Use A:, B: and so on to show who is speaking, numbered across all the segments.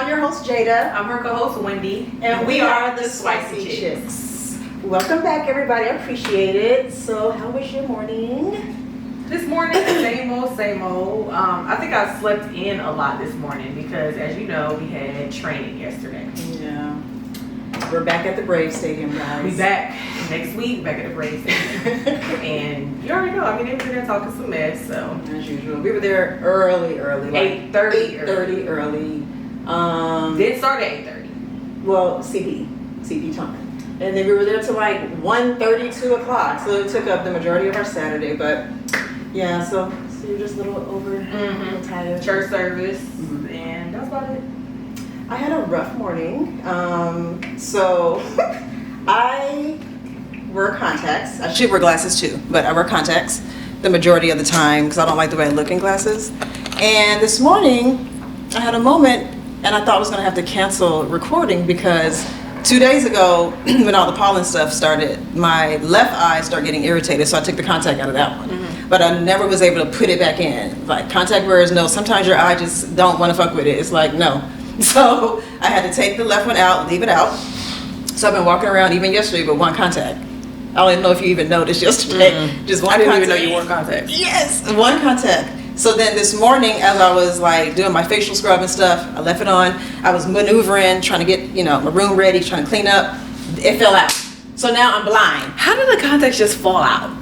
A: I'm your host, Jada.
B: I'm her co-host, Wendy.
A: And we are the Spicy Chicks. Welcome back, everybody. I appreciate it. So, how was your morning?
B: This morning, same old, same old. I think I slept in a lot this morning because, as you know, we had training yesterday.
A: Yeah. We're back at the Brave Stadium, guys.
B: We back next week, back at the Brave Stadium. And you already know, I mean, they were there talking some mess, so.
A: As usual. We were there early. Like
B: 8:30
A: early.
B: Did start at 8:30.
A: Well, CP time. And then we were there till like 1:30, 2 o'clock. So it took up the majority of our Saturday. But yeah, so you're just a little over, a little tired.
B: Church service, and that's about it.
A: I had a rough morning. So I wear contacts. I should wear glasses too, but I wear contacts the majority of the time because I don't like the way I look in glasses. And this morning I had a moment and I thought I was going to have to cancel recording because 2 days ago when all the pollen stuff started, my left eye started getting irritated, so I took the contact out of that one. But I never was able to put it back in. Like contact wearers know sometimes your eye just don't want to fuck with it. It's like, no. So I had to take the left one out, leave it out. So I've been walking around even yesterday with one contact. I don't even know if you even noticed yesterday. Just one contact.
B: I didn't even know you wore contacts.
A: Yes, one contact. So then this morning, as I was like doing my facial scrub and stuff, I left it on. I was maneuvering, trying to get, my room ready, trying to clean up. It fell out. So now I'm blind.
B: How did the contacts just fall out?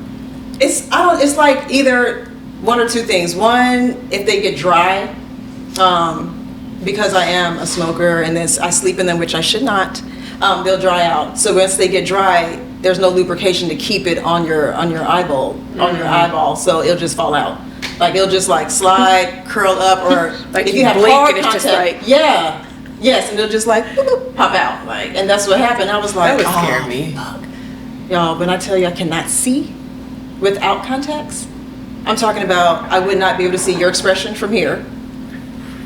A: It's like either one or two things. One, if they get dry, because I am a smoker and then I sleep in them, which I should not, they'll dry out. So once they get dry, there's no lubrication to keep it on your eyeball, so it'll just fall out. Like it'll just like slide, curl up, or
B: like
A: if you have hard contact,
B: like,
A: yes, and it'll just like boop, pop out. Like, and that's what happened. I was like,
B: that would scare me.
A: Fuck. Y'all, when I tell you I cannot see without contacts, I'm talking about I would not be able to see your expression from here.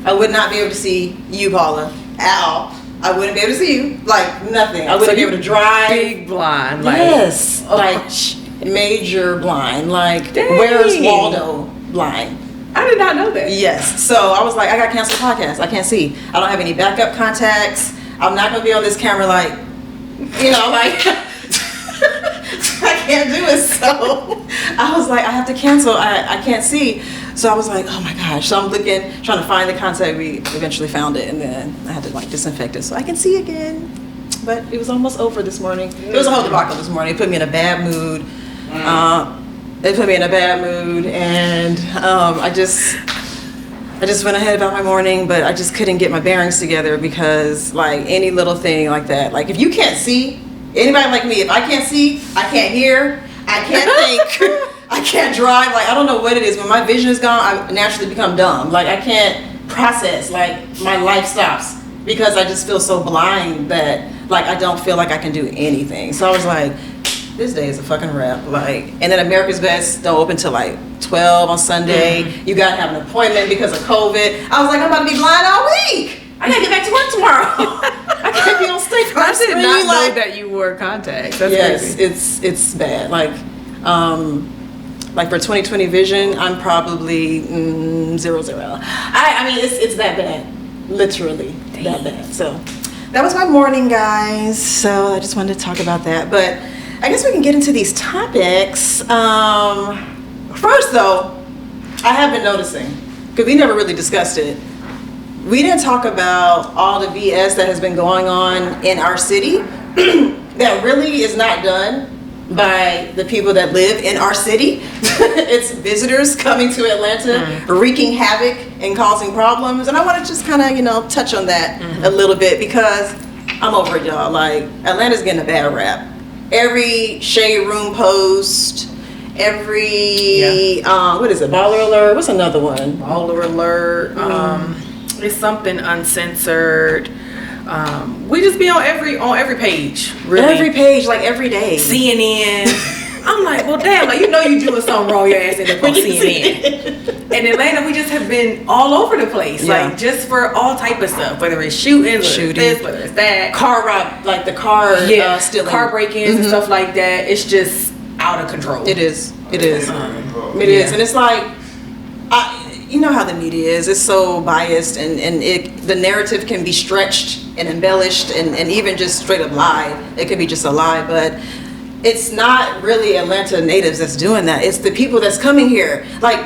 A: I would not be able to see you, Paula, at all. I wouldn't be able to see you, like nothing. I wouldn't be able to drive.
B: Big blind, like
A: yes, like major blind, like
B: dang.
A: Where's Waldo blind.
B: I did not know that.
A: Yes, so I was like, I got canceled podcast. I can't see. I don't have any backup contacts. I'm not gonna be on this camera like, like I can't do it. So I was like, I have to cancel. I can't see. So I was like, oh my gosh. So I'm looking, trying to find the contact. We eventually found it, and then I had to like disinfect it so I can see again. But it was almost over this morning. It was a whole debacle this morning. It put me in a bad mood. And I just went ahead about my morning, but I just couldn't get my bearings together because like any little thing like that, like if you can't see, anybody like me, if I can't see, I can't hear, I can't think, I can't drive, like I don't know what it is. When my vision is gone, I naturally become dumb. Like I can't process, like my life stops because I just feel so blind that like I don't feel like I can do anything. So I was like, this day is a fucking wrap. Like, and then America's Best don't open till like 12 on Sunday. You gotta have an appointment because of COVID. I was like, I'm about to be blind all week. I gotta get back to work tomorrow. I can't be on stage.
B: I did not know that you wore contacts. That's crazy.
A: It's bad. Like for 20/20 vision, I'm probably 0. I mean, it's that bad. Literally that bad. So that was my morning, guys. So I just wanted to talk about that. But I guess we can get into these topics. First, though, I have been noticing, because we never really discussed it. We didn't talk about all the BS that has been going on in our city that really is not done by the people that live in our city. It's visitors coming to Atlanta, wreaking havoc and causing problems. And I want to just kind of, touch on that a little bit because I'm over it, y'all. Like, Atlanta's getting a bad rap. Every shade room post, every what is it? Baller alert. What's another one?
B: Baller alert. It's something uncensored. We just be on every page. Really.
A: Every page, like every day.
B: CNN. I'm like, well, damn, like you doing something wrong, your ass end up on CNN. In Atlanta, we just have been all over the place, like just for all type of stuff, whether it's shooting, whether it's this, whether it's that,
A: car rob, like the car, stealing,
B: car break-ins and stuff like that. It's just out of control.
A: It is. It is. And it's like, you know how the media is. It's so biased, and the narrative can be stretched and embellished and even just straight up lied. It could be just a lie, but it's not really Atlanta natives that's doing that. It's the people that's coming here. Like,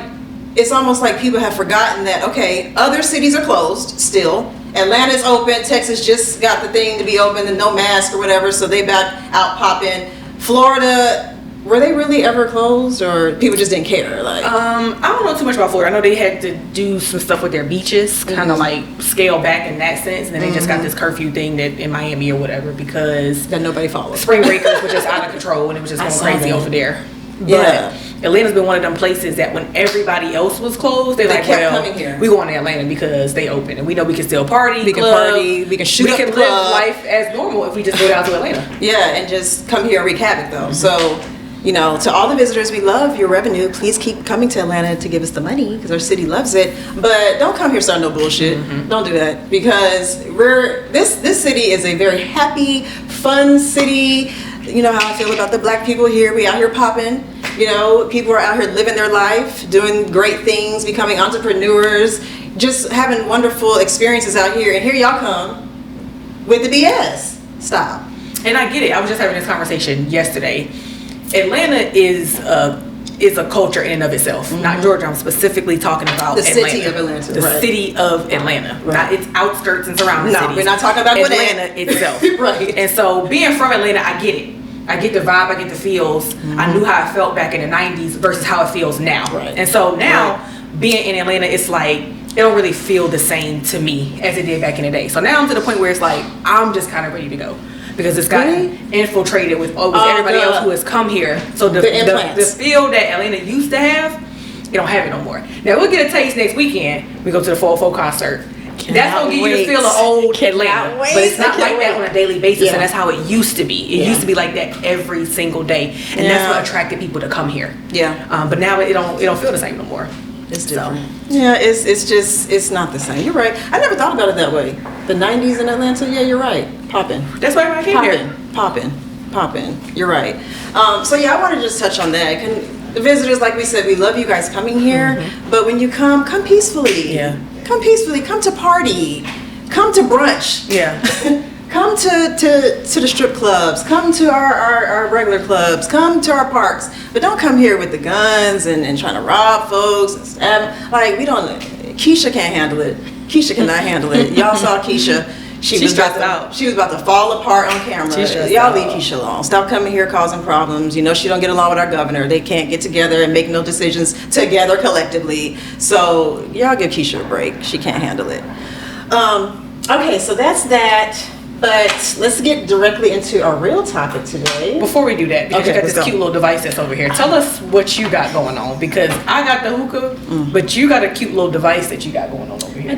A: it's almost like people have forgotten that, okay, other cities are closed still. Atlanta's open. Texas just got the thing to be open and no mask or whatever, so they back out popping. Florida, were they really ever closed, or people just didn't care? Like,
B: I don't know too much about Florida. I know they had to do some stuff with their beaches, kind of like scale back in that sense, and then they just got this curfew thing that in Miami or whatever, because
A: that nobody followed.
B: Spring breakers were just out of control and it was just going crazy over there.
A: Yeah.
B: But Atlanta's been one of them places that when everybody else was closed, they like,
A: kept
B: well,
A: coming here.
B: we going to Atlanta because they open and we know we can still party,
A: we can party, we can shoot
B: we
A: up
B: can
A: the
B: live
A: club.
B: life as normal if we just go down to Atlanta.
A: Yeah, and just come here and wreak havoc though. So, you know, to all the visitors, we love your revenue. Please keep coming to Atlanta to give us the money because our city loves it. But don't come here starting no bullshit. Don't do that, because this city is a very happy, fun city. You know how I feel about the black people here. We out here popping. You know, people are out here living their life, doing great things, becoming entrepreneurs, just having wonderful experiences out here. And here y'all come with the BS. Stop.
B: And I get it. I was just having this conversation yesterday. Atlanta is a culture in and of itself. Not Georgia. I'm specifically talking about
A: the
B: Atlanta.
A: city of Atlanta.
B: The city of Atlanta, not its outskirts and surrounding cities.
A: No, we're not talking about
B: Atlanta itself.
A: Right.
B: And so, being from Atlanta, I get it. I get the vibe. I get the feels. I knew how it felt back in the '90s versus how it feels now.
A: Right.
B: And so now, being in Atlanta, it's like it don't really feel the same to me as it did back in the day. So now I'm to the point where it's like I'm just kind of ready to go. Because it's gotten infiltrated with everybody else who has come here. So the feel that Atlanta used to have, you don't have it no more. Now we'll get a taste next weekend. We go to the 404 concert. That's gonna give you the feel of old Atlanta, but it's not like that on a daily basis, and that's how it used to be. It used to be like that every single day, and that's what attracted people to come here.
A: Yeah.
B: But now it don't feel the same no more.
A: It's different. Yeah, it's not the same. You're right. I never thought about it that way. The 90s in Atlanta, yeah, you're right. Popping.
B: That's why I came here.
A: Popping. You're right. So yeah, I want to just touch on that. The visitors, like we said, we love you guys coming here, but when you come peacefully.
B: Yeah.
A: Come peacefully. Come to party. Come to brunch.
B: Yeah.
A: Come to the strip clubs. Come to our regular clubs. Come to our parks. But don't come here with the guns and trying to rob folks and stab. Like, we don't. Keisha can't handle it. Keisha cannot handle it. Y'all saw Keisha. She was about to fall apart on camera. Y'all leave Keisha alone. Stop coming here causing problems. You know she don't get along with our governor. They can't get together and make no decisions together collectively. So y'all give Keisha a break. She can't handle it. Okay, so that's that. But let's get directly into our real topic today.
B: Before we do that, because you got this cute little device that's over here. Tell us what you got going on, because I got the hookah, but you got a cute little device that you got going on over here.
A: I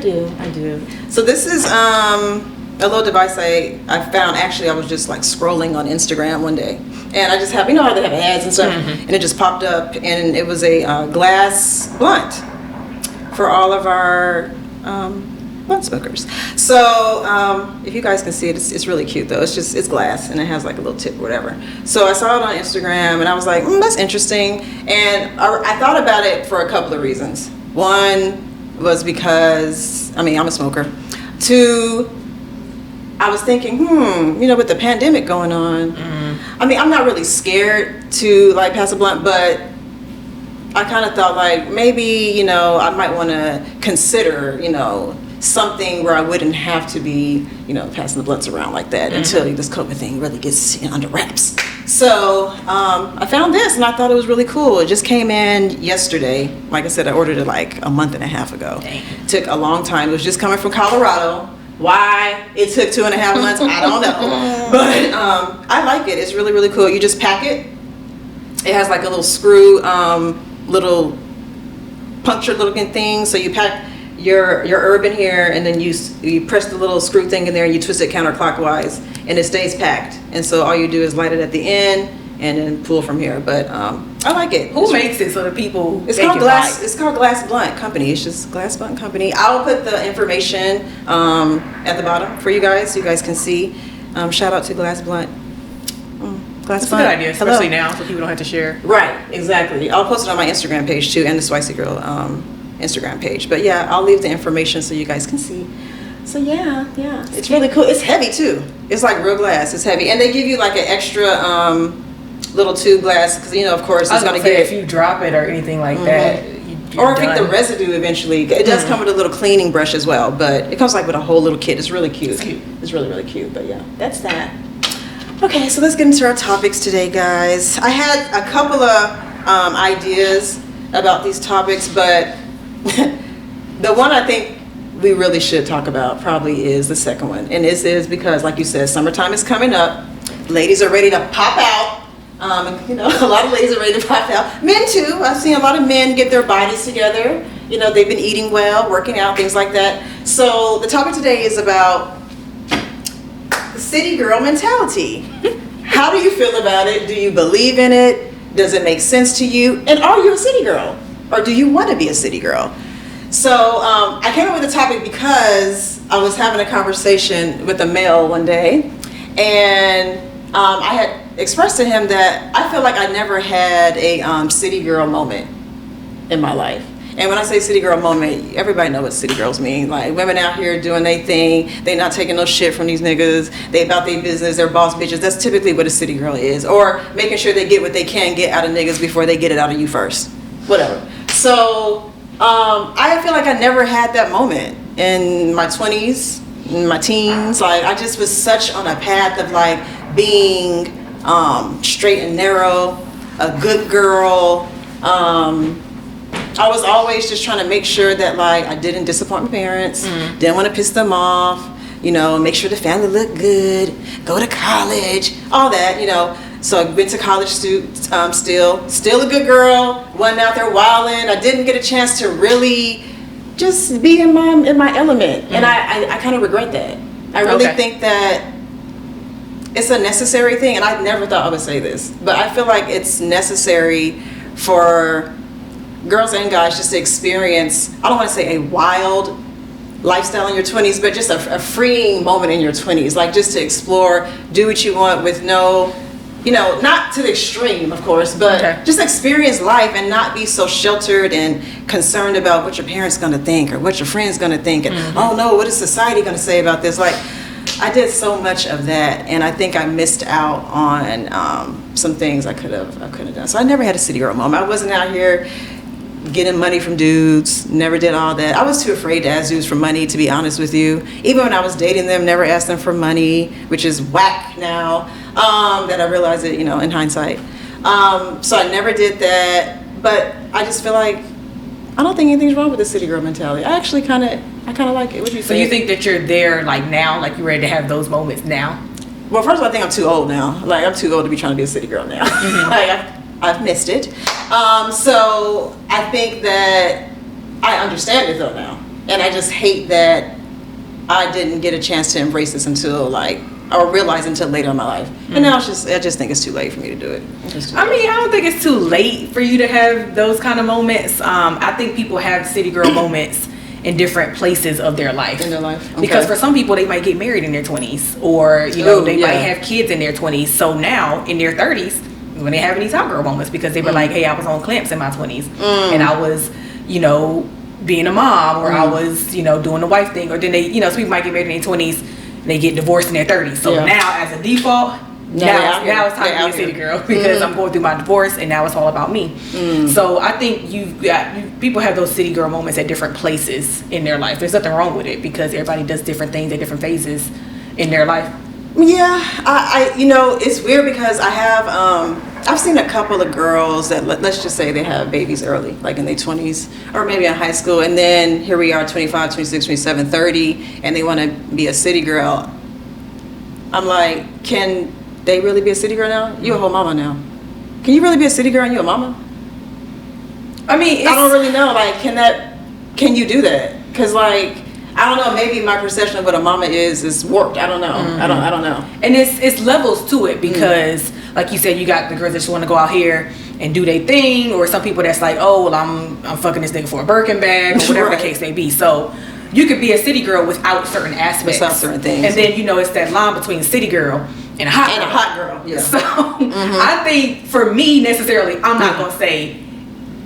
A: do. So this is a little device I found. Actually, I was just like scrolling on Instagram one day, and I just have, you know how they have ads and stuff, and it just popped up, and it was a glass blunt for all of our blunt smokers. So if you guys can see it, it's really cute though. It's glass and it has like a little tip or whatever. So I saw it on Instagram and I was like, that's interesting. And I thought about it for a couple of reasons. One was because, I'm a smoker. Two, I was thinking, with the pandemic going on, I'm not really scared to like pass a blunt, but I kind of thought like maybe, I might want to consider, something where I wouldn't have to be, passing the blunts around like that until this COVID thing really gets under wraps. So I found this and I thought it was really cool. It just came in yesterday. Like I said, I ordered it like a month and a half ago. Dang. It took a long time. It was just coming from Colorado. Why it took 2.5 months, I don't know. But I like it. It's really, really cool. You just pack it. It has like a little screw, little punctured looking thing. So you pack your herb in here, and then you press the little screw thing in there, and you twist it counterclockwise, and it stays packed. And so all you do is light it at the end, and then pull from here. But I like it.
B: Who makes it so the people?
A: It's called Glass. It's called Glass Blunt Company. It's just Glass Blunt Company. I'll put the information at the bottom for you guys, so you guys can see. Shout out to Glass Blunt.
B: That's a good idea, especially now, so people don't have to share.
A: Right, exactly. I'll post it on my Instagram page too, and the Spicy Girl Instagram page. But yeah, I'll leave the information so you guys can see. So yeah, it's really cool. It's heavy too. It's like real glass. It's heavy, and they give you like an extra little tube glass because of course it's gonna get
B: if you drop it or anything like that.
A: Or I think the residue eventually. It does come with a little cleaning brush as well, but it comes like with a whole little kit. It's really cute. It's really, really cute. But yeah, that's that. Okay, so let's get into our topics today, guys. I had a couple of ideas about these topics, but the one I think we really should talk about probably is the second one. And this is because, like you said, summertime is coming up. Ladies are ready to pop out. A lot of ladies are ready to pop out. Men too. I've seen a lot of men get their bodies together. They've been eating well, working out, things like that. So the topic today is about the city girl mentality. How do you feel about it? Do you believe in it? Does it make sense to you? And are you a city girl? Or do you want to be a city girl? So I came up with the topic because I was having a conversation with a male one day, and I had expressed to him that I feel like I never had a city girl moment in my life. And when I say city girl moment, everybody knows what city girls mean. Like women out here doing their thing, they not taking no shit from these niggas, they about their business, they're boss bitches. That's typically what a city girl is. Or making sure they get what they can get out of niggas before they get it out of you first. Whatever. So I feel like I never had that moment in my 20s, in my teens. Like I just was such on a path of like being straight and narrow, a good girl. I was always just trying to make sure that like I didn't disappoint my parents, didn't want to piss them off, make sure the family looked good, go to college, all that, So I went to college still a good girl, wasn't out there wilding. I didn't get a chance to really just be in my element. And I kind of regret that. I really think that it's a necessary thing, and I never thought I would say this, but I feel like it's necessary for girls and guys just to experience, I don't want to say a wild lifestyle in your 20s, but just a freeing moment in your 20s, like just to explore, do what you want with no, not to the extreme, of course, but just experience life and not be so sheltered and concerned about what your parents going to think or what your friends going to think, and oh no, what is society going to say about this? Like, I did so much of that, and I think I missed out on some things I could have done. So I never had a city girl moment. I wasn't out here getting money from dudes, never did all that. I was too afraid to ask dudes for money, to be honest with you. Even when I was dating them, never asked them for money, which is whack now, that I realize it, in hindsight. So I never did that, but I just feel like I don't think anything's wrong with the city girl mentality. I actually kind of like it. What do you think?
B: So you think that you're there like now, like you're ready to have those moments now?
A: Well, first of all, I think I'm too old now. Like I'm too old to be trying to be a city girl now. Like I've missed it. So I think that I understand it though now, and I just hate that I didn't get a chance to embrace this until or realize until later in my life. And now I just think it's too late for me to do it.
B: I don't think it's too late for you to have those kind of moments. I think people have city girl moments in different places of their life.
A: In their life. Okay.
B: Because for some people, they might get married in their 20s, or they might have kids in their 20s. So now in their 30s, when they have any top girl moments, because they were like, hey, I was on clamps in my 20s, and I was, being a mom, or I was, doing the wife thing, or then they, some people might get married in their 20s, and they get divorced in their 30s. So now, as a default, now it's time to be a city girl, because I'm going through my divorce, and now it's all about me. So I think people have those city girl moments at different places in their life. There's nothing wrong with it, because everybody does different things at different phases in their life.
A: Yeah, I it's weird because I have I've seen a couple of girls that let's just say they have babies early, like in their 20s or maybe in high school, and then here we are 25, 26, 27, 30, and they want to be a city girl. I'm like, can they really be a city girl now? You a whole mama now. Can you really be a city girl and you a mama? I don't really know. Like, can you do that? Because I don't know, maybe my perception of what a mama is warped. I don't know. I don't know. And
B: it's levels to it, because like you said, you got the girls that just want to go out here and do their thing, or some people that's like, oh, well, I'm fucking this nigga for a Birkin bag, or whatever the case may be. So you could be a city girl without certain aspects.
A: Without certain things.
B: And then, it's that line between city girl and a hot girl.
A: Yeah.
B: So I think for me, necessarily, I'm not going to say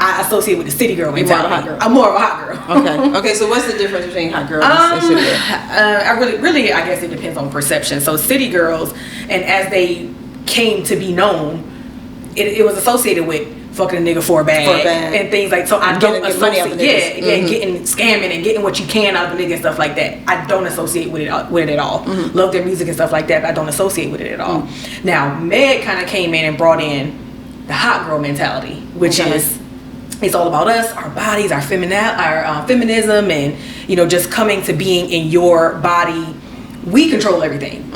B: I associate with the city girl mentality.
A: More of a hot girl.
B: I'm more of a hot girl.
A: Okay. So what's the difference between hot girls and city girls?
B: I guess it depends on perception. So city girls, and as they came to be known, it was associated with fucking a nigga for a bag and things like. So I don't associate. Getting scamming and getting what you can out of a nigga and stuff like that. I don't associate with it at all.
A: Mm-hmm.
B: Love their music and stuff like that, but I don't associate with it at all. Now Meg kind of came in and brought in the hot girl mentality, which is, it's all about us, our bodies, our feminism, and just coming to being in your body. We control everything.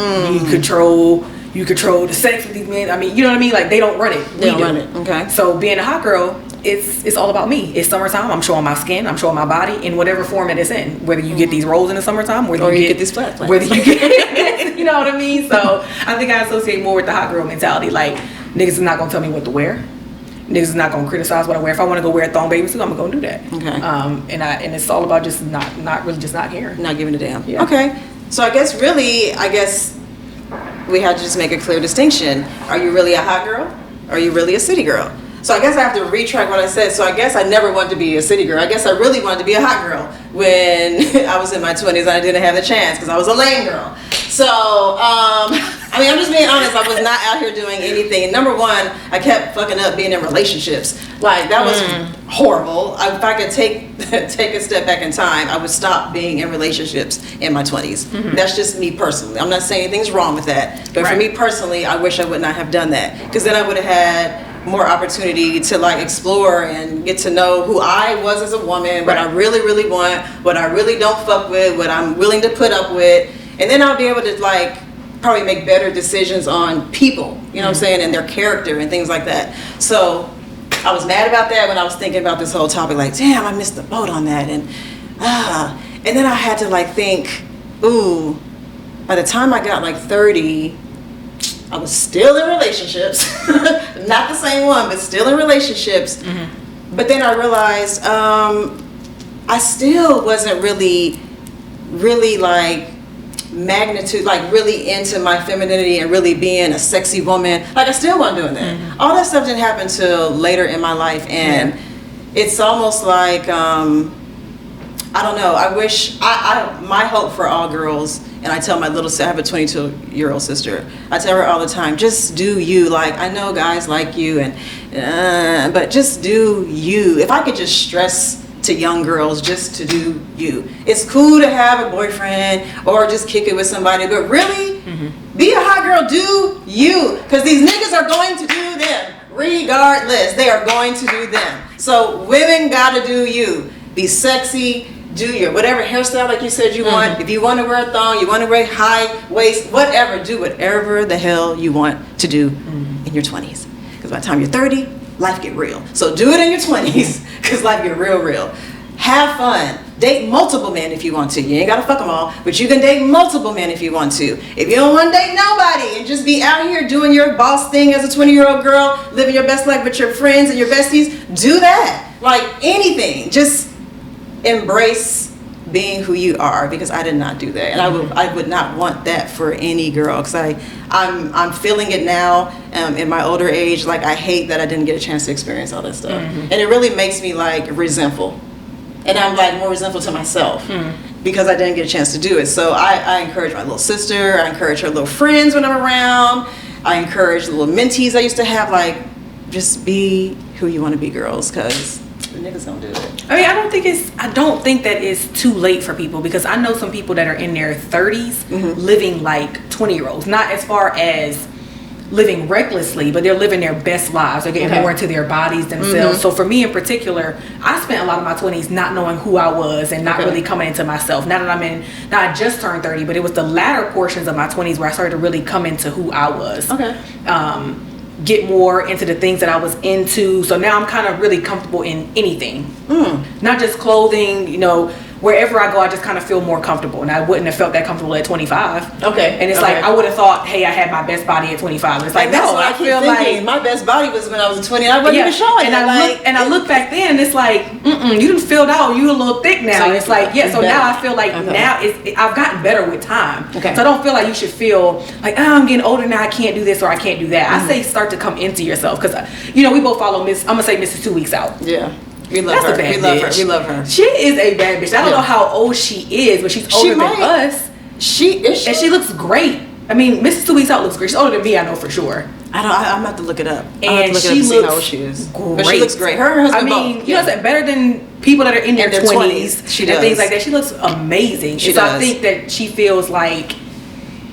B: You control the sex with these men. I mean, you know what I mean? Like, they don't run it.
A: They don't run it. Okay.
B: So being a hot girl, it's all about me. It's summertime. I'm showing my skin. I'm showing my body in whatever format it's in. Whether you get these roles in the summertime, whether you get
A: these flat.
B: Whether you get, you know what I mean? So I think I associate more with the hot girl mentality. Like, niggas is not gonna tell me what to wear. Niggas is not gonna criticize what I wear. If I want to go wear a thong bathing suit, I'm gonna go do that.
A: Okay.
B: And it's all about just not caring.
A: Not giving a damn.
B: Yeah.
A: Okay. So I guess we have to just make a clear distinction. Are you really a hot girl? Or are you really a city girl? So I guess I have to retract what I said. So I guess I never wanted to be a city girl. I guess I really wanted to be a hot girl when I was in my 20s and I didn't have the chance because I was a lame girl. So, I'm just being honest. I was not out here doing anything. Number one, I kept fucking up being in relationships. Like, that was horrible. If I could take a step back in time, I would stop being in relationships in my 20s. That's just me personally. I'm not saying anything's wrong with that. But for me personally, I wish I would not have done that. Because then I would have had more opportunity to like explore and get to know who I was as a woman, what I really, really want, what I really don't fuck with, what I'm willing to put up with. And then I'll be able to like probably make better decisions on people, you know what I'm saying, and their character and things like that. So I was mad about that when I was thinking about this whole topic, like, damn, I missed the boat on that. And then I had to like think, ooh, by the time I got like 30, I was still in relationships, not the same one, but still in relationships. But then I realized I still wasn't really like magnitude, like really into my femininity and really being a sexy woman. Like, I still wasn't doing that. All that stuff didn't happen till later in my life, and it's almost like I don't know. I wish my hope for all girls, and I tell my little sister, I have a 22-year-old sister, I tell her all the time, just do you. Like, I know guys like you, and but just do you. If I could just stress to young girls just to do you. It's cool to have a boyfriend or just kick it with somebody, but really, be a hot girl, do you. Because these niggas are going to do them. Regardless, they are going to do them. So women gotta do you. Be sexy, do your whatever hairstyle like you said you want. If you want to wear a thong, you want to wear high waist, whatever, do whatever the hell you want to do in your 20s. Because by the time you're 30, life get real. So do it in your 20s because life get real. Have fun. Date multiple men if you want to. You ain't gotta fuck them all, but you can date multiple men if you want to. If you don't want to date nobody and just be out here doing your boss thing as a 20-year-old girl, living your best life with your friends and your besties, do that. Like anything. Just embrace being who you are, because I did not do that, and I would not want that for any girl, because I'm feeling it now in my older age. Like, I hate that I didn't get a chance to experience all that stuff, and it really makes me like resentful, and I'm like more resentful to myself because I didn't get a chance to do it. So I encourage my little sister, I encourage her little friends when I'm around, I encourage the little mentees I used to have, like, just be who you want to be, girls, because the niggas don't do it.
B: I mean, I don't think that it's too late for people, because I know some people that are in their 30s living like 20-year-olds. Not as far as living recklessly, but they're living their best lives. They're getting more into their bodies themselves. So for me in particular, I spent a lot of my 20s not knowing who I was and not really coming into myself. Now I just turned 30, but it was the latter portions of my 20s where I started to really come into who I was. Get more into the things that I was into. So now I'm kind of really comfortable in anything. Not just clothing, wherever I go, I just kind of feel more comfortable, and I wouldn't have felt that comfortable at 25.
A: Okay.
B: And it's like I would have thought, hey, I had my best body at 25. It's like,
A: and that's
B: no,
A: what I feel like my best body was when I was 20. I wasn't even showing
B: and
A: it.
B: I look back then, and it's like, you done filled out. You a little thick now.
A: So
B: it's like, so
A: better.
B: now I feel like now I've gotten better with time.
A: Okay.
B: So I don't feel like you should feel like, I'm getting older now. I can't do this or I can't do that. I say start to come into yourself, because we both follow I'm gonna say Mrs. 2 Weeks Out.
A: Yeah. We love her. We love her.
B: She is a bad bitch. I don't know how old she is, but she's older than us.
A: She is.
B: And she looks great. I mean, Mrs. 2 Weeks Out looks great. She's older than me, I know for sure.
A: I'm about to look it up.
B: And
A: she looks how old she is.
B: Great.
A: But she looks great. Her and her husband both.
B: You know, better than people that are in their 20s.
A: She
B: and
A: does.
B: Things like that. She looks amazing.
A: She
B: so
A: does.
B: I think that she feels like,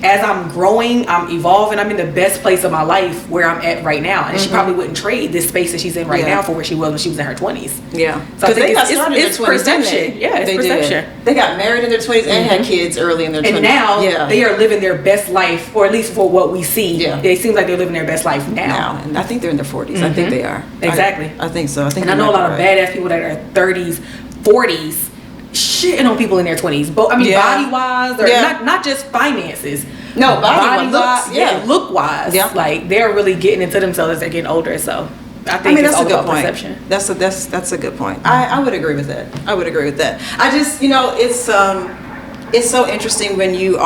B: as I'm growing, I'm evolving, I'm in the best place of my life where I'm at right now. And she probably wouldn't trade this space that she's in right now for where she was when she was in her 20s.
A: Yeah.
B: So I think
A: they got started in their 20s,
B: perception. Yeah, it's perception.
A: They got married in their 20s and had kids early in their 20s.
B: And now they are living their best life, or at least for what we see. Yeah. It seems like they're living their best life now.
A: And I think they're in their 40s. I think they are.
B: Exactly.
A: I think so.
B: And I know a lot of badass people that are 30s, 40s, shitting on people in their 20s. But I mean, body wise, or not just finances.
A: No, body wise,
B: look wise. Yeah. Like they're really getting into themselves as they're getting older. So I think
A: that's
B: all
A: a good
B: about
A: point.
B: Perception.
A: That's a good point. I would agree with that. I just, it's so interesting when you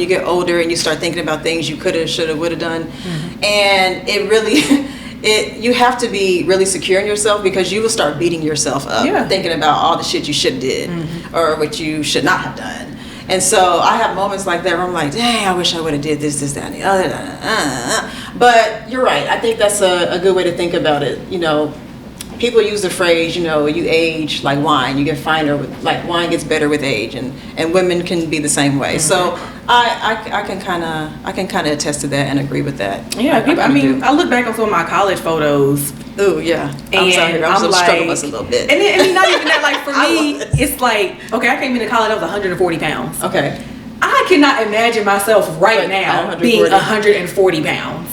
A: get older and you start thinking about things you could have, should have, would have done, and it really. You have to be really secure in yourself, because you will start beating yourself up thinking about all the shit you should have did or what you should not have done. And so I have moments like that where I'm like, dang, I wish I would have did this, that, and the other. But you're right. I think that's a good way to think about it. People use the phrase, you age like wine. You get finer like wine gets better with age, and women can be the same way. So I can kind of attest to that and agree with that.
B: Yeah, I look back on some of my college photos.
A: Oh yeah,
B: and
A: I was
B: like,
A: struggle bus a little bit.
B: And not even that. Like for me, it's like, okay, I came into college. I was 140 pounds.
A: Okay,
B: I cannot imagine myself right now being 140 pounds.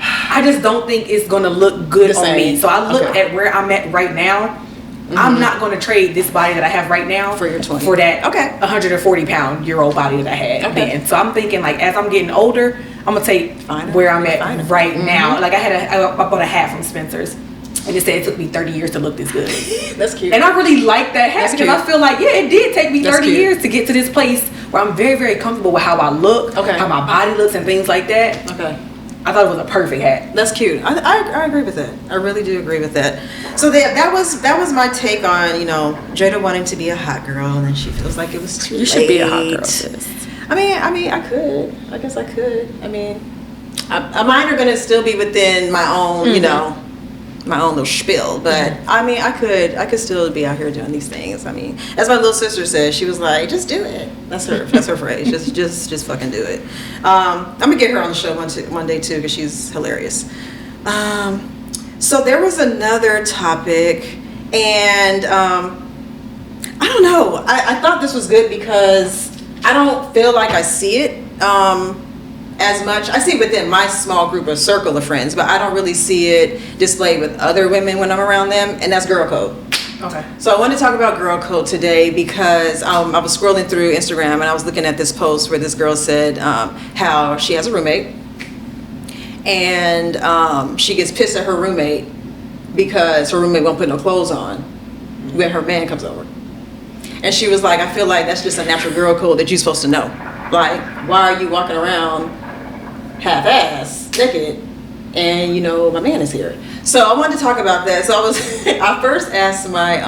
B: I just don't think it's gonna look good on me. So I look at where I'm at right now. I'm not gonna trade this body that I have right now
A: for your 20.
B: For that 140 pound year old body that I had then. So I'm thinking, like, as I'm getting older, I'm gonna take where I'm at right now. Like I bought a hat from Spencer's, and it said it took me 30 years to look this good.
A: That's cute.
B: And I really like that hat because I feel like it did take me 30 years to get to this place where I'm very, very comfortable with how I look, how my body looks, and things like that. I thought it was a perfect hat.
A: That's cute. I agree with that. I really do agree with that. So that was my take on, Jada wanting to be a hot girl, and then she feels like it was too late.
B: You should be a hot girl, sis.
A: I mean, I could. I guess I could. I mean, mine are gonna still be within my own, my own little spiel. But I mean, I could still be out here doing these things. I mean, as my little sister says, she was like, "Just do it." That's her phrase. Just fucking do it. I'm gonna get her on the show one day too, because she's hilarious. So there was another topic, and I don't know. I thought this was good because I don't feel like I see it as much. I see it within my small group or circle of friends, but I don't really see it displayed with other women when I'm around them, and that's girl code.
B: Okay.
A: So I wanted to talk about girl code today because I was scrolling through Instagram and I was looking at this post where this girl said how she has a roommate, and she gets pissed at her roommate because her roommate won't put no clothes on when her man comes over. And she was like, I feel like that's just a natural girl code that you're supposed to know. Like, why are you walking around half-ass, naked, and my man is here? So I wanted to talk about that. So I first asked my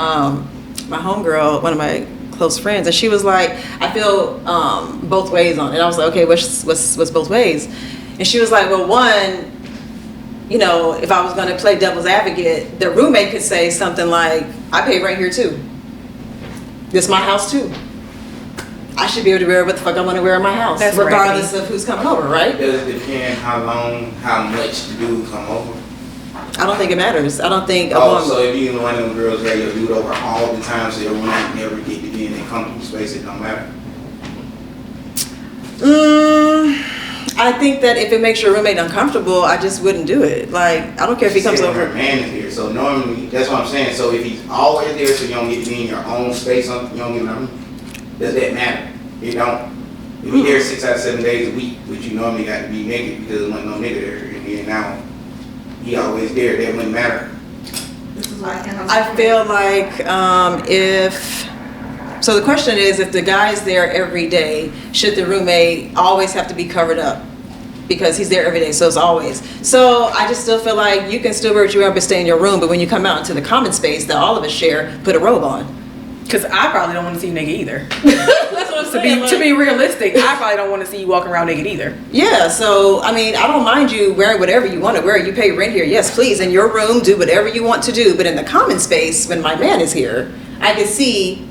A: my homegirl, one of my close friends, and she was like, I feel both ways on it. I was like, okay, what's both ways? And she was like, well, one, if I was going to play devil's advocate, the roommate could say something like, I pay rent here too. This is my house too. I should be able to wear what the fuck I want to wear in my house, regardless of who's coming over, right?
C: Does it depend how long, how much the dude come over?
A: I don't think it matters. I don't think.
C: So if you one of them girls that your dude over all the time, so everyone never get to be in a comfortable space, it don't matter.
A: I think that if it makes your roommate uncomfortable, I just wouldn't do it. Like, I don't care if he comes over.
C: Her man is there, so normally that's what I'm saying. So if he's always there, so you don't get to be in your own space, you don't get nothing. Does that matter? It don't. If you're there 6 out of 7 days a week, which you normally got to be naked because there wasn't no nigga there, and then now he always there, that wouldn't matter.
D: This is why I can't.
A: I feel like so the question is, if the guy's there every day, should the roommate always have to be covered up? Because he's there every day, so it's always. So I just still feel like you can still wear what you want but stay in your room, but when you come out into the common space that all of us share, put a robe on.
B: Because I probably don't want to see you naked either.
A: That's what I'm saying.
B: To be realistic, I probably don't want to see you walking around naked either.
A: Yeah, so I mean, I don't mind you wearing whatever you want to wear. You pay rent here, yes, please. In your room, do whatever you want to do. But in the common space, when my man is here, I can see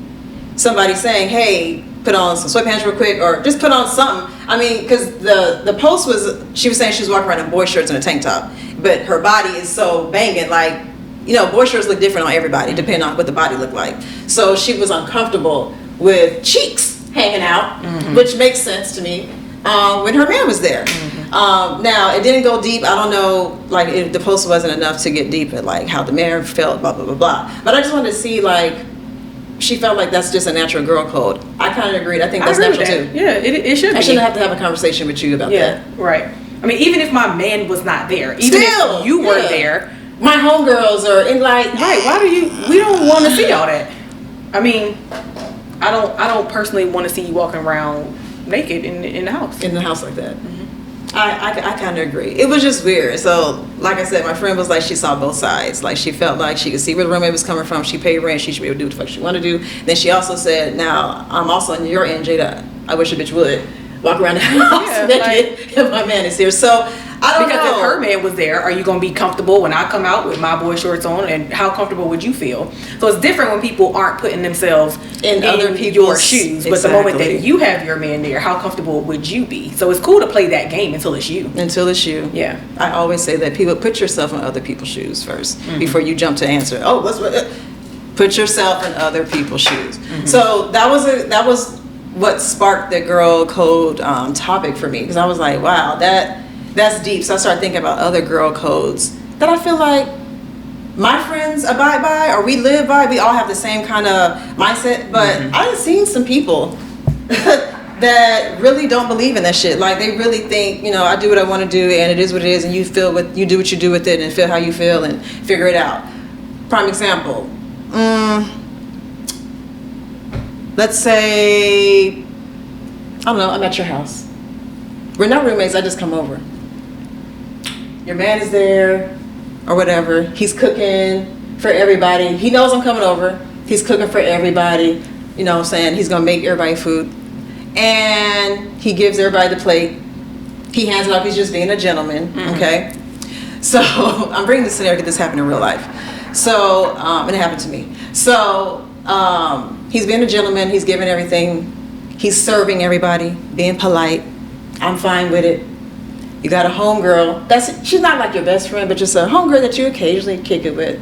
A: somebody saying, "Hey, put on some sweatpants real quick," or just put on something. I mean, because the post was, she was saying she was walking around in boy shirts and a tank top, but her body is so banging, like, you know, boy shirts look different on everybody depending on what the body looked like. So she was uncomfortable with cheeks hanging out, which makes sense to me, when her man was there. Now, it didn't go deep. I don't know, like, if the post wasn't enough to get deep at, like, how the man felt, blah, blah, blah, blah. But I just wanted to see, like, she felt like that's just a natural girl code. I kind of agreed. I think that's natural too.
B: Yeah, it should be.
A: I shouldn't have to have a conversation with you about that.
B: Right. I mean, even if my man was not there, even if you were there,
A: my homegirls are in, like,
B: right, we don't want to see all that. I mean, I don't personally want to see you walking around naked in the house.
A: In the house like that. I kind of agree. It was just weird. So, like I said, my friend was like, she saw both sides. Like, she felt like she could see where the roommate was coming from. She paid rent. She should be able to do what the fuck she want to do. Then she also said, now, I'm also on your end, Jada. I wish a bitch would walk around the house naked if my man is here. So, I don't know.
B: Because if her man was there, are you going to be comfortable when I come out with my boy shorts on? And how comfortable would you feel? So it's different when people aren't putting themselves in other people's shoes. But the moment that you have your man there, how comfortable would you be? So it's cool to play that game until it's you.
A: Until it's you.
B: Yeah.
A: I always say that people put yourself in other people's shoes first before you jump to answer. Oh, put yourself in other people's shoes. So that was what sparked the girl code topic for me, because I was like, wow, that's deep. So I started thinking about other girl codes that I feel like my friends abide by, or we live by. We all have the same kind of mindset, but I've seen some people that really don't believe in that shit. Like, they really think, you know, I do what I want to do and it is what it is, and you do what you do with it and feel how you feel and figure it out. Prime example. Let's say, I don't know, I'm at your house. We're not roommates, I just come over. Your man is there, or whatever. He's cooking for everybody. He knows I'm coming over. He's cooking for everybody. You know what I'm saying? He's gonna make everybody food. And he gives everybody the plate. He hands it off. He's just being a gentleman, okay? So, I'm bringing this scenario because this happened in real life. So, and it happened to me. So, he's being a gentleman. He's giving everything. He's serving everybody, being polite. I'm fine with it. You got a homegirl. She's not like your best friend, but just a homegirl that you occasionally kick it with.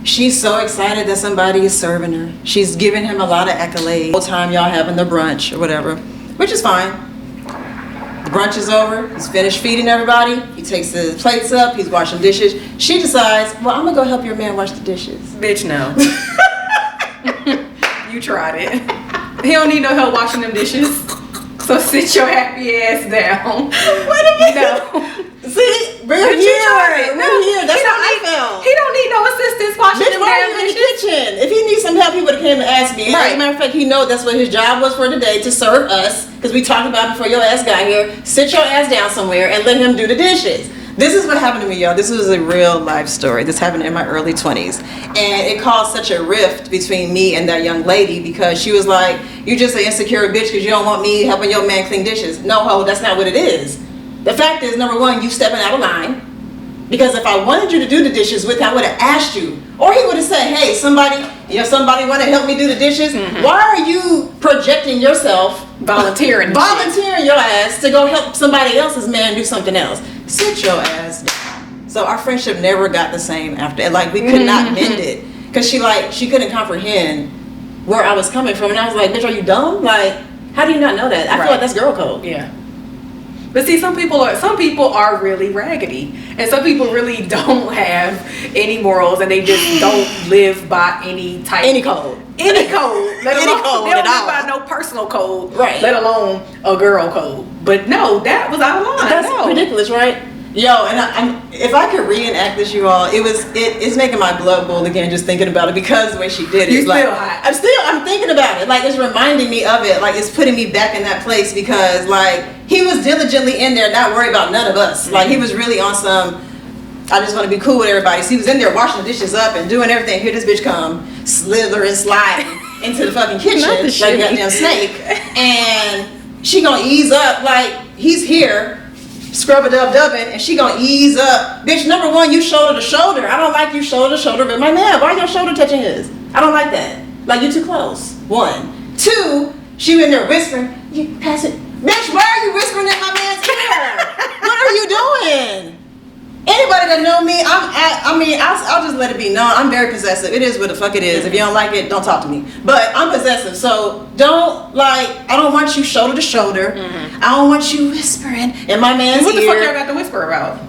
A: She's so excited that somebody is serving her. She's giving him a lot of accolades. The whole time y'all having the brunch or whatever, which is fine. The brunch is over. He's finished feeding everybody. He takes the plates up. He's washing dishes. She decides, well, I'm gonna go help your man wash the dishes.
B: Bitch, no. You tried it. He don't need no help washing them dishes. So sit your happy ass down.
A: Wait a minute.
B: No.
A: See, we're here. We're here. That's how I felt.
B: He don't need no assistance washing them damn
A: in the
B: dishes.
A: kitchen. If he needs some help, he would have came and asked me.
B: Right.
A: As a matter of fact, he knows that's what his job was for today, to serve us. Because we talked about it before your ass got here. Sit your ass down somewhere and let him do the dishes. This is what happened to me, y'all. This was a real life story. This happened in my early 20s. And it caused such a rift between me and that young lady, because she was like, you just an insecure bitch because you don't want me helping your man clean dishes. No, ho, that's not what it is. The fact is, number one, you stepping out of line. Because if I wanted you to do the dishes with, I would have asked you. Or he would have said, hey, somebody want to help me do the dishes? Why are you projecting yourself, volunteering your ass to go help somebody else's man do something else? Sit your ass down. So our friendship never got the same after. Like, we could not mend it. Because she couldn't comprehend where I was coming from. And I was like, bitch, are you dumb? Like, how do you not know that? I feel like that's girl code.
B: Yeah. But see, some people are really raggedy, and some people really don't have any morals, and they just don't live by any code. Let alone,
A: Any code
B: they don't
A: at
B: live
A: all.
B: by no personal code,
A: Right.
B: let alone a girl code. But no, that was out of line.
A: That's ridiculous, right? Yo, and if I could reenact this, you all, it's making my blood boil again just thinking about it because the way she did it.
B: You
A: like,
B: still hot.
A: I'm thinking about it. Like, it's reminding me of it. Like, it's putting me back in that place because, like, he was diligently in there, not worried about none of us. Like, he was really on some, I just want to be cool with everybody. So he was in there washing the dishes up and doing everything. Here this bitch come, slither and slide into the fucking kitchen like a goddamn snake. And she gonna ease up like he's here. Scrub-a-dub-dubbing, and she gonna ease up. Bitch, number one, you shoulder to shoulder. I don't like you shoulder to shoulder with my man. Why your shoulder touching his? I don't like that. Like, you too close. One. Two, she in there whispering, you pass it. Bitch, why are you whispering in my man's ear? What are you doing? Anybody that know me, I'll just let it be known. I'm very possessive. It is what the fuck it is. If you don't like it, don't talk to me. But I'm possessive, so I don't want you shoulder to shoulder. Mm-hmm. I don't want you whispering in my man's ear.
B: What the fuck y'all got to whisper about?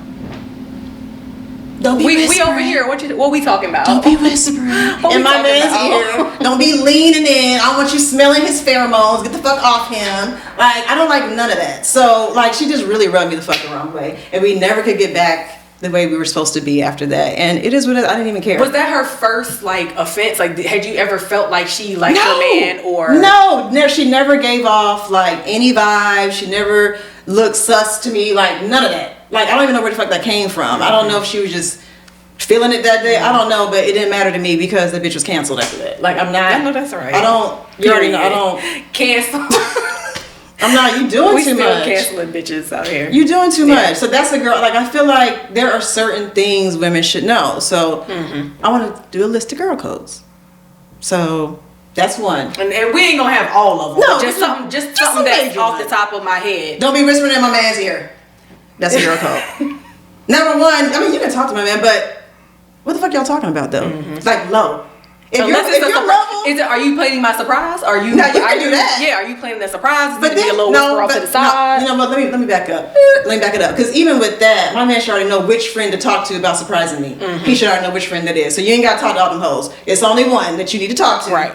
A: Don't be whispering.
B: We over here. What we talking about?
A: Don't be whispering in my man's ear. Don't be leaning in. I don't want you smelling his pheromones. Get the fuck off him. Like, I don't like none of that. So, like, she just really rubbed me the fuck the wrong way. And we never could get back the way we were supposed to be after that. And it is what it is. I didn't even care.
B: Was that her first, like, offense? Like, had you ever felt like she liked her man or?
A: No, she never gave off, like, any vibe. She never looked sus to me. Like, none of that. Like, I don't even know where the fuck that came from. I don't know if she was just feeling it that day. I don't know, but it didn't matter to me because the bitch was canceled after that. Like, I'm not.
B: I know that's all right.
A: You already know, I don't.
B: Cancel.
A: I'm not. You doing
B: we
A: too
B: still
A: much.
B: Canceling bitches out here.
A: You doing too much. So that's a girl. Like, I feel like there are certain things women should know. So I want to do a list of girl codes. So that's one.
B: And we ain't gonna have all of them.
A: No,
B: just something that's off the top of my head.
A: Don't be whispering in my man's ear. That's a girl code. Number one. I mean, you can talk to my man, but what the fuck y'all talking about though? Like, low. If you're level,
B: are you planning my surprise? Are you?
A: No, you can do that.
B: Yeah, are you planning the surprise?
A: But then,
B: a little whisper off to the side.
A: No, you know what? Let me back up. Let me back it up. Because even with that, my man should already know which friend to talk to about surprising me. He should already know which friend that is. So you ain't got to talk to all them hoes. It's only one that you need to talk to.
B: Right.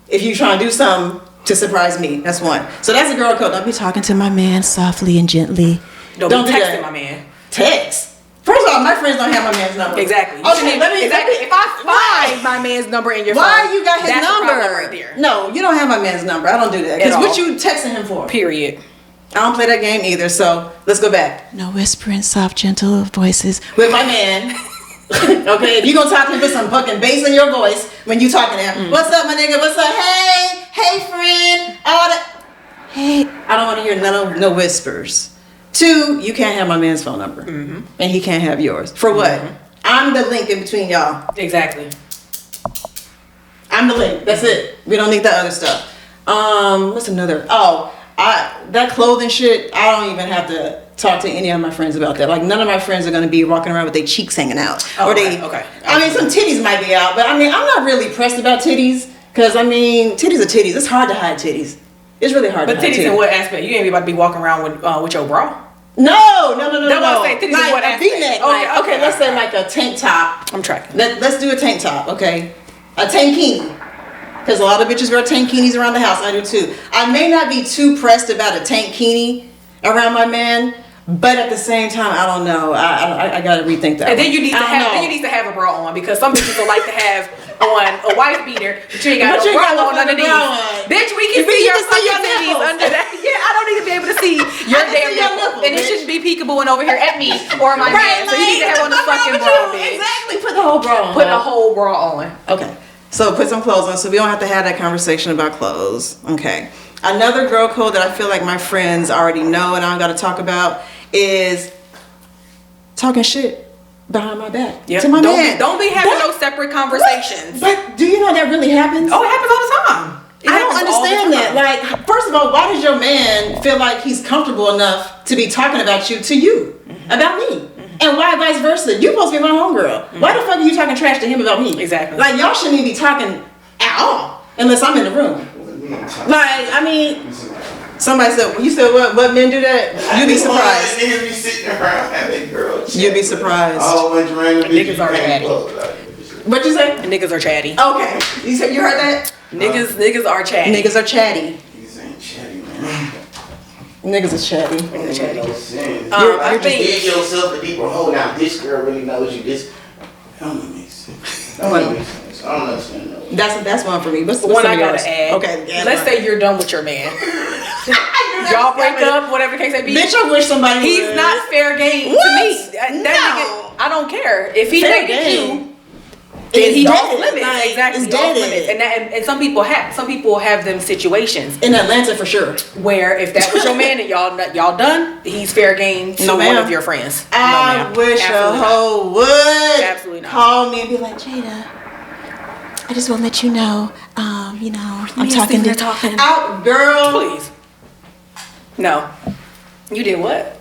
A: If you trying to do something to surprise me, that's one. So that's a girl code. Don't be talking to my man softly and gently.
B: Don't be texting my man.
A: Text. First of all, my friends don't have my man's number.
B: Exactly.
A: Okay,
B: If I find my man's number in your phone,
A: why you got his
B: that's
A: number?
B: a problem right there.
A: No, you don't have my man's number. I don't do that. Because what you texting him for?
B: Period.
A: I don't play that game either, so let's go back. No whispering, soft, gentle voices with my man. Okay, if you gonna talk to him, put some fucking bass in your voice when you talking to him. What's up, my nigga? What's up? Hey, friend. All that. Hey, I don't want to hear no whispers. Two, you can't have my man's phone number, and he can't have yours. For what? I'm the link in between y'all.
B: Exactly.
A: I'm the link. That's it. We don't need that other stuff. What's another? That clothing shit. I don't even have to talk to any of my friends about that. Like, none of my friends are gonna be walking around with their cheeks hanging out,
B: Okay.
A: I mean, some titties might be out, but I mean, I'm not really pressed about titties because I mean, titties are titties. It's hard to hide titties. It's really hard to hide titties.
B: But titties in what aspect? You ain't about to be walking around with your bra.
A: No.
B: That's what I'm saying. Titties
A: like
B: in what
A: a
B: aspect?
A: V-neck.
B: Okay,
A: Let's say like a tank top.
B: I'm tracking.
A: Let's do a tank top, okay? A tankini. Because a lot of bitches wear tankinis around the house. I do too. I may not be too pressed about a tankini around my man, but at the same time, I don't know. I gotta rethink that.
B: And then you need to have a bra on because some bitches will like to have on a wife beater, but you ain't got no bra on underneath. Bitch, we can see your fucking titties under that. Yeah, I don't need to be able to see your damn nipple. And it shouldn't be peekaboo and over here at me or my man. So you need to have on the fucking bra, bitch.
A: Exactly. Put the whole bra on.
B: Put a whole bra on.
A: Okay. So put some clothes on so we don't have to have that conversation about clothes. Okay. Another girl code that I feel like my friends already know and I don't got to talk about is talking shit behind my back to my man.
B: Don't be having no separate conversations.
A: But do you know that really happens?
B: Oh, it happens all the time.
A: I don't understand that. Like, first of all, why does your man feel like he's comfortable enough to be talking about you, about me? And why vice versa? You supposed to be my homegirl. Why the fuck are you talking trash to him about me?
B: Exactly.
A: Like, y'all shouldn't even be talking at all unless I'm in the room. Like, I mean, Somebody said, you said what men do that? You'd be surprised.
C: Niggas be sitting around having girls.
A: You'd be surprised.
C: Oh, bunch of random
B: Niggas are chatty.
A: What'd you say?
B: Niggas are chatty.
A: Okay. You heard that?
B: Niggas are chatty.
A: Niggas are chatty.
C: Niggas ain't chatty, man.
A: Niggas is chatty.
C: Niggas are chatty. No sense.
B: I
C: You just
B: think
C: dig yourself a deeper hole. Now this girl really knows you. This don't make sense. Don't make sense. I don't understand that.
A: That's one for me. What's
B: one I
A: yours?
B: gotta add.
A: Okay. Yeah,
B: let's say you're done with your man. Y'all break up, whatever the case may be.
A: Bitch, I wish somebody
B: He's
A: would.
B: not fair game
A: What?
B: to me. That nigga, I don't care. If he
A: Fair
B: dated
A: game.
B: you, then he
A: It's
B: off
A: dead.
B: limits.
A: Like,
B: Exactly,
A: it's
B: off
A: dead.
B: limits. And some people have them situations
A: In Atlanta for sure.
B: where if that was your man and y'all done, he's fair game to
A: No,
B: one
A: ma'am.
B: of your friends.
A: I
B: No, ma'am.
A: wish
B: Absolutely
A: a
B: not.
A: hoe would
B: Absolutely not.
A: call me and be like, Jada, I just want to let you know, I'm talking to out, girl.
B: Please. No. You did what?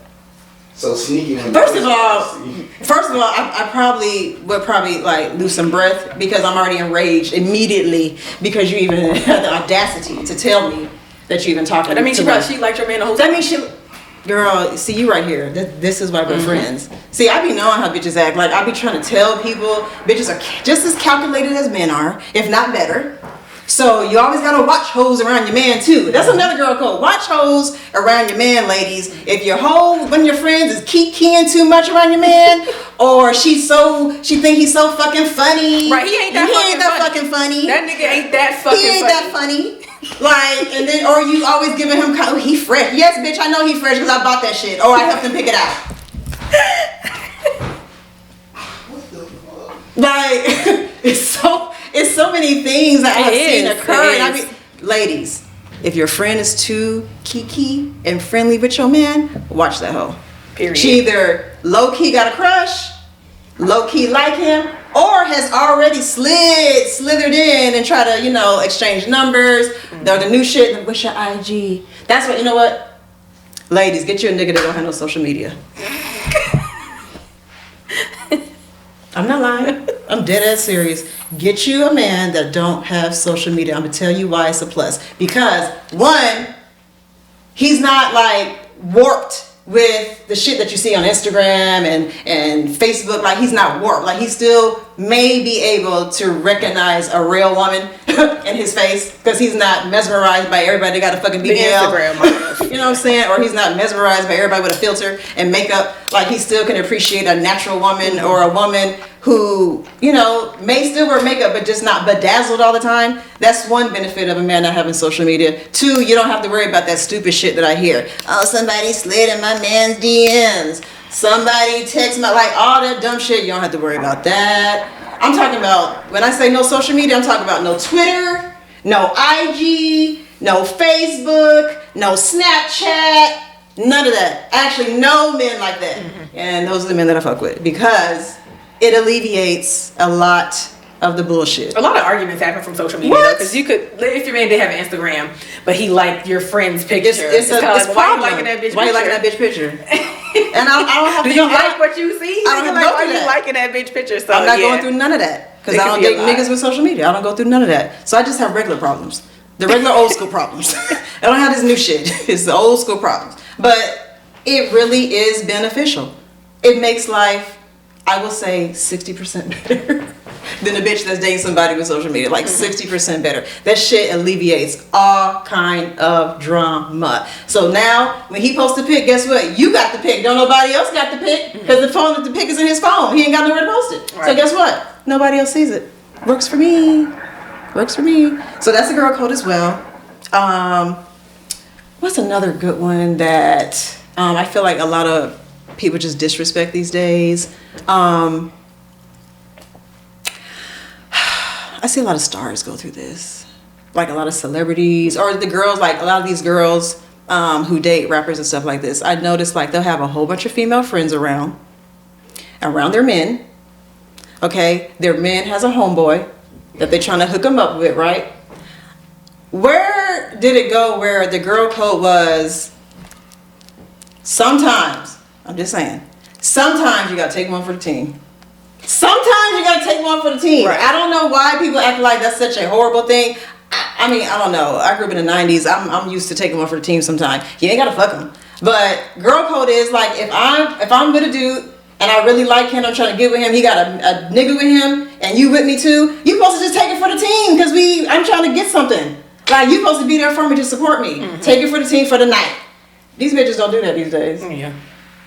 C: So sneaky.
A: First of all, I probably would like lose some breath because I'm already enraged immediately because you even had the audacity to tell me that you even talking.
B: That means
A: to
B: she liked your man the whole
A: That
B: time.
A: means she. Girl, see you right here. This is why we're friends. See, I be knowing how bitches act. Like I be trying to tell people bitches are just as calculated as men are, if not better. So you always gotta watch hoes around your man too. That's another girl code. Watch hoes around your man, ladies. If your hoe, one of your friends is keying too much around your man, or she think he's so fucking funny.
B: Right, he ain't that
A: fucking funny.
B: That nigga ain't that fucking
A: He ain't that funny. Like, and then, or you always giving him, oh, he fresh. Yes, bitch, I know he fresh because I bought that shit. Or I helped him pick it out.
C: What the fuck?
A: Like, it's so many things that I've seen occur. And I mean, ladies, if your friend is too kiki and friendly with your man, watch that hoe.
B: Period.
A: She either low-key got a crush, low-key like him, or has already slithered in and try to, exchange numbers. The new shit, what's your IG? That's what, you know what? Ladies, get you a nigga that don't have no social media. I'm not lying. I'm dead ass serious. Get you a man that don't have social media. I'm gonna tell you why it's a plus. Because one, he's not like warped with the shit that you see on Instagram and Facebook. Like he's not warped. Like he still may be able to recognize a real woman in his face because he's not mesmerized by everybody that got a fucking BBL. You know what I'm saying? Or he's not mesmerized by everybody with a filter and makeup. Like he still can appreciate a natural woman or a woman who, may still wear makeup but just not bedazzled all the time. That's one benefit of a man not having social media. Two, you don't have to worry about that stupid shit that I hear. Oh, somebody slid in my man's DMs. Somebody text my, like all that dumb shit. You don't have to worry about that. I'm talking about, when I say no social media, I'm talking about no Twitter, no IG, no Facebook, no Snapchat, none of that. Actually, no men like that. And those are the men that I fuck with because it alleviates a lot of the bullshit.
B: A lot of arguments happen from social media because you could, if your man did have an Instagram, but he liked your friend's picture.
A: It's
B: like, why you liking that bitch picture?
A: Why you liking that bitch picture? And I don't have to
B: Do you like what you see?
A: I don't have to
B: like,
A: go
B: why
A: through
B: you
A: that.
B: liking that bitch picture? So
A: I'm not going through none of that because I don't date niggas with social media. I don't go through none of that. So I just have regular problems. The regular old school problems. I don't have this new shit. It's the old school problems. But it really is beneficial. It makes life, I will say, 60% better than a bitch that's dating somebody with social media. Like 60% better. That shit alleviates all kind of drama. So now, when he posts a pic, guess what? You got the pic. Don't nobody else got the pic because the pic is in his phone. He ain't got nowhere to post it. Right. So guess what? Nobody else sees it. Works for me. Works for me. So that's a girl code as well. What's another good one that I feel like a lot of people just disrespect these days? I see a lot of stars go through this. Like a lot of celebrities or the girls, like a lot of these girls who date rappers and stuff like this. I noticed like they'll have a whole bunch of female friends around their men. Okay, their man has a homeboy that they're trying to hook them up with, right? Where did it go where the girl code was sometimes, I'm just saying, sometimes you gotta take one for the team. Sometimes you gotta take one for the team. Right. I don't know why people act like that's such a horrible thing. I mean, I don't know. I grew up in the 90s. I'm used to taking one for the team sometimes. You ain't gotta fuck him. But girl code is like, if I'm with a dude and I really like him, I'm trying to get with him, he got a nigga with him, and you with me too, you supposed to just take it for the team because I'm trying to get something. Like, you supposed to be there for me to support me. Take it for the team for the night. These bitches don't do that these days.
B: Yeah.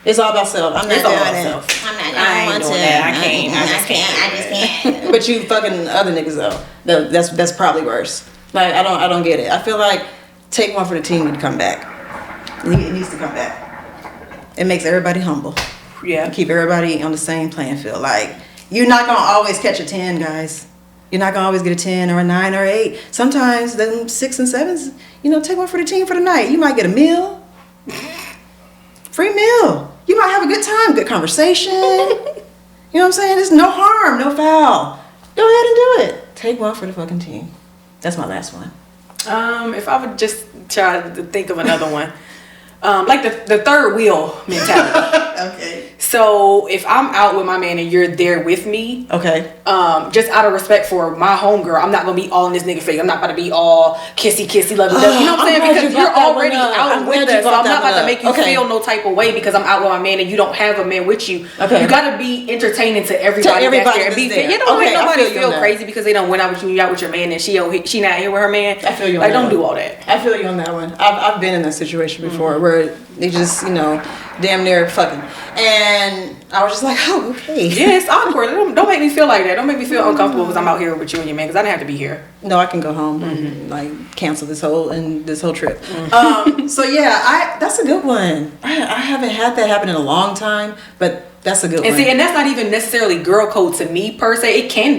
A: It's all about self. I'm not doing it.
B: I'm not. I ain't doing that. I just can't.
A: But you fucking other niggas though. That's probably worse. Like, I don't get it. I feel like take one for the team and come back. It needs to come back. It makes everybody humble.
B: Yeah.
A: Keep everybody on the same playing field. Like, you're not gonna always catch a 10, guys. You're not gonna always get a 10 or a 9 or 8. Sometimes them 6 and 7s, take one for the team for the night. You might get a meal. Free meal. You might have a good time, good conversation. You know what I'm saying? There's no harm, no foul. Go ahead and do it. Take one for the fucking team. That's my last one.
B: If I would just try to think of another one. Like the third wheel mentality.
A: Okay.
B: So if I'm out with my man and you're there with me,
A: okay,
B: just out of respect for my homegirl, I'm not gonna be all in this nigga face. I'm not about to be all kissy, lovey dovey. You know what I'm saying? Because you're already out with us, so I'm not about to make you feel no type of way because I'm out with my man and you don't have a man with you. Okay. You gotta be entertaining to everybody that's there. You don't make nobody feel crazy because they don't went out with you. You out with your man and she not here with her man.
A: I feel you.
B: Like, don't do all that.
A: I feel you on that one. I've been in that situation before where they just damn near fucking, and I was just like, oh, hey.
B: Yeah, it's awkward. Don't make me feel like that. Don't make me feel uncomfortable because I'm out here with you and your man because I didn't have to be here.
A: No, I can go home and like cancel this whole trip. So yeah, that's a good one. I haven't had that happen in a long time, but that's a good one.
B: And see, and that's not even necessarily girl code to me per se. It can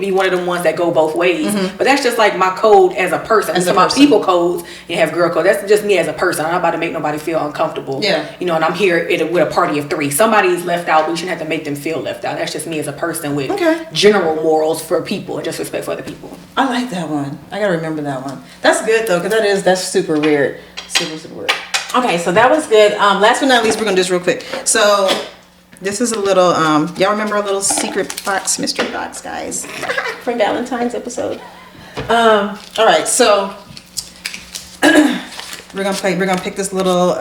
B: be one of the ones that go both ways. But that's just like my code as a person. So my people codes, you have girl code. That's just me as a person. I'm not about to make nobody feel uncomfortable. Yeah. And I'm here with a party of 3. Somebody's left out, but you shouldn't have to make them feel left out. That's just me as a person with general morals for people and just respect for other people.
A: I like that one. I gotta remember that one. That's good though, because that's super weird. Super weird. Okay, so that was good. Last but not least, we're gonna do this real quick. So this is a little, y'all remember a little secret box, mystery box, guys, from Valentine's episode. All right, so we're gonna pick this little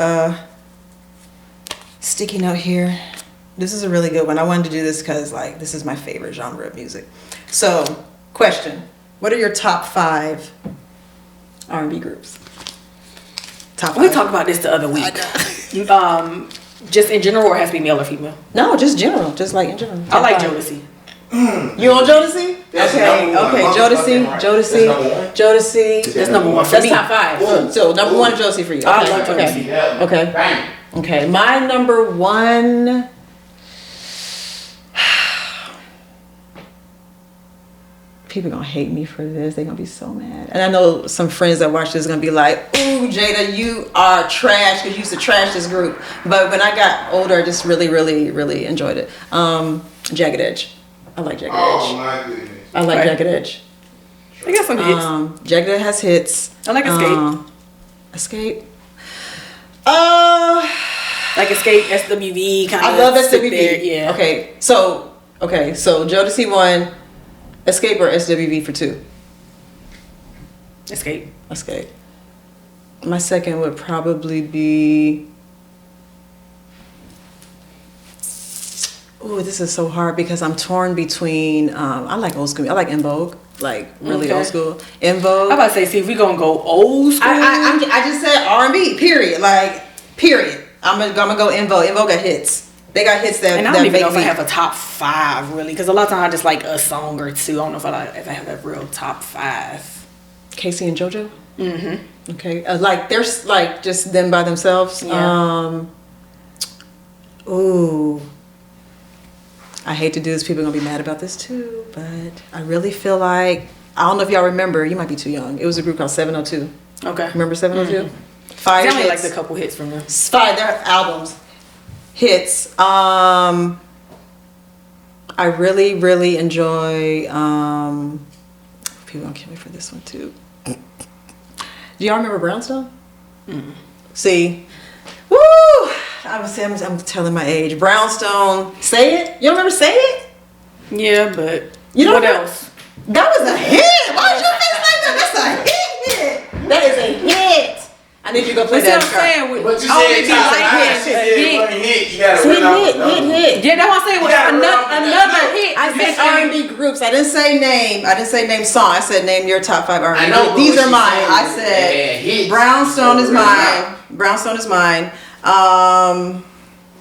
A: sticky note here. This is a really good one. I wanted to do this because this is my favorite genre of music. So, question: what are your top 5 R&B groups? Top 5.
B: We talked about this the other week. Just in general, or it has to be male or female?
A: No, just general. Just like in general.
B: I like Jodeci.
A: You on Jodeci? Jodeci.
B: That's number 1 for me.
A: That's top 5. So number 1 is Jodeci for you. Okay.
B: I love Jodeci.
A: Okay. My number 1. People gonna hate me for this. They're gonna be so mad. And I know some friends that watch this are gonna be like, ooh, Jada, you are trash because you used to trash this group. But when I got older, I just really, really, really enjoyed it. Jagged Edge. I like Jagged Edge.
C: Oh my goodness.
A: I like Jagged Edge.
B: I got some hits.
A: Jagged Edge has hits.
B: I like Escape.
A: Escape.
B: Like Escape, SWV kind of.
A: I love SWV.
B: There, yeah.
A: Okay, so Jodeci 1. Escape or SWV for 2?
B: Escape.
A: My second would probably be... Ooh, this is so hard because I'm torn between... I like old school. I like En Vogue. Like, really old school. En Vogue.
B: I'm about to say, see, if we gonna go old school...
A: I just said R&B, period. Period. I'm gonna go En Vogue. En Vogue got hits. They got hits that.
B: And I don't even know if I have a top 5 really, because a lot of times I just like a song or 2. I don't know if I have a real top 5.
A: Casey and JoJo. Okay. They're just them by themselves. Yeah. Ooh. I hate to do this. People are gonna be mad about this too, but I really feel like, I don't know if y'all remember. You might be too young. It was a group called 702.
B: Okay.
A: Remember 702? 5
B: I
A: hits.
B: only liked a couple hits from them.
A: 5. Their albums. Hits. I really, really enjoy. People gonna kill me for this one too. Do y'all remember Brownstone? See, woo! I'm telling my age. Brownstone. Say it. You don't remember Say It?
B: Yeah, but
A: you know
B: what else?
A: That was a hit. Why would you face like that? That's That's a hit. That is a hit. I need you to go play that.
C: But you said top 5 hit. You gotta
A: hit.
B: Yeah, that's what I'm saying. Another hit.
A: I said R&B groups. I didn't say name. I didn't say name song. I said name your top 5 R&B.
C: I know.
A: These are mine. I said Brownstone is mine. Brownstone is mine.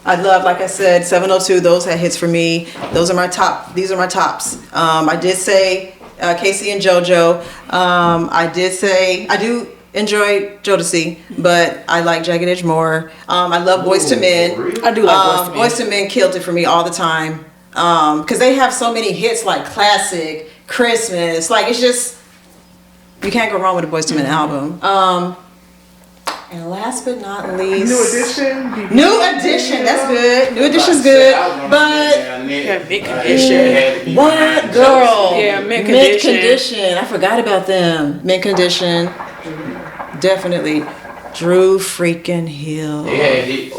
A: I love, like I said, 702. Those had hits for me. Those are my top. These are my tops. I did say Casey and JoJo. I did say I do enjoy Jodeci, but I like Jagged Edge more. I love Boyz II Men.
B: I do like
A: Boyz II Men killed it for me all the time. Because they have so many hits like Classic, Christmas. Like, it's just, you can't go wrong with a Boyz II Men album. And last but not least,
E: New Edition.
A: New Edition, that's good. New Edition's good, but
B: Mint Condition.
A: what girl?
B: Yeah, Mint
A: Mint
B: Condition.
A: Condition. I forgot about them. Mint Condition, definitely. Drew freaking Hill.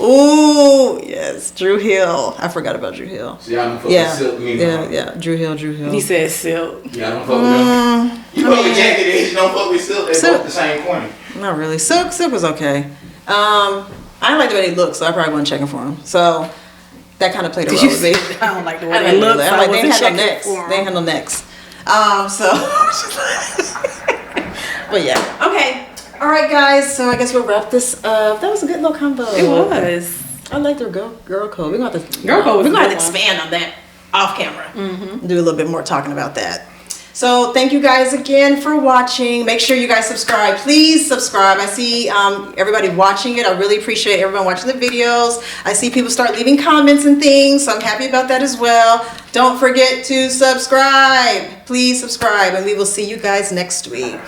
A: Ooh, yes, Drew Hill. I forgot about Drew Hill.
C: So y'all don't fuck with Silk neither.
A: Yeah. Drew Hill.
B: He said Silk.
C: Y'all don't fuck with them. You fuck with Jagged Edge, you don't fuck with Silk. They're both the same corner.
A: Not really. Silk was okay. I didn't like the way they looked, so I probably wasn't checking for them. So that kind of played a role with me.
B: I don't like the way
A: I
B: they
A: didn't
B: look.
A: really.
B: So
A: I'm
B: I
A: like, they
B: wasn't
A: ain't had no
B: checking
A: necks.
B: for 'em.
A: They ain't had no necks. But yeah. Okay. All right, guys. So I guess we'll wrap this up. That was a good little combo.
B: It was.
A: I like their girl code. We're gonna have to
B: Girl code was
A: We're gonna
B: a
A: have to
B: good one.
A: expand on that off camera. Do a little bit more talking about that. So thank you guys again for watching. Make sure you guys subscribe. Please subscribe. I see everybody watching it. I really appreciate everyone watching the videos. I see people start leaving comments and things, so I'm happy about that as well. Don't forget to subscribe. Please subscribe, and we will see you guys next week.